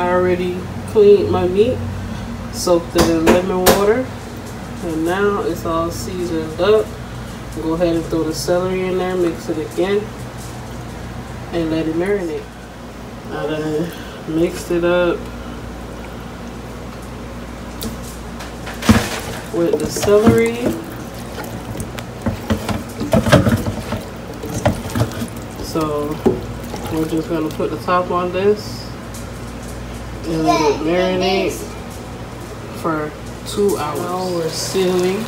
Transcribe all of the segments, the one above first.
I already cleaned my meat, soaked it in lemon water, and now it's all seasoned up. Go ahead and throw the celery in there, mix it again, and let it marinate. I done mixed it up with the celery. So we're just gonna put the top on this and let it marinate for 2 hours. Now we're sealing.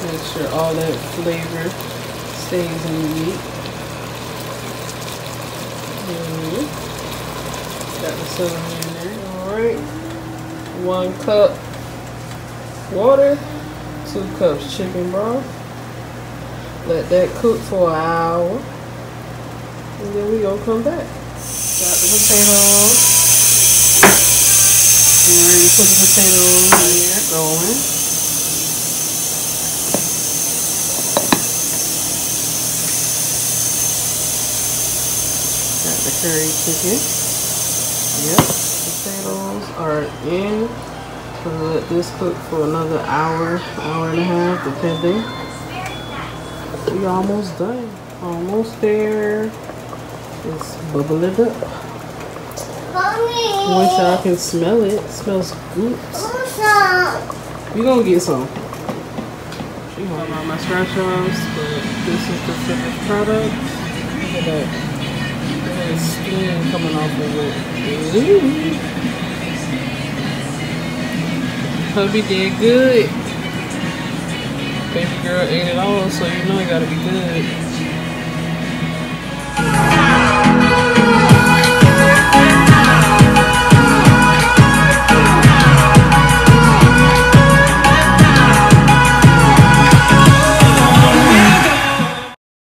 Make sure all that flavor stays in the meat. Got the celery in there. Alright. 1 cup water, 2 cups chicken broth. Let that cook for an hour. And then we gonna come back. Got the potatoes. We're ready to put the potatoes in there going. Got the curry chicken. Yep, potatoes are in. So let this cook for another hour, hour and a half, depending. We almost done. Almost there. It's bubbling up. Mommy. Wish y'all can smell it. It smells good. We gonna get some. She gonna buy my scratch offs, but this is the finished product. Look at that. There's steam coming off of it. Ooh. Hubby did good. Baby girl ate it all, so you know it gotta be good.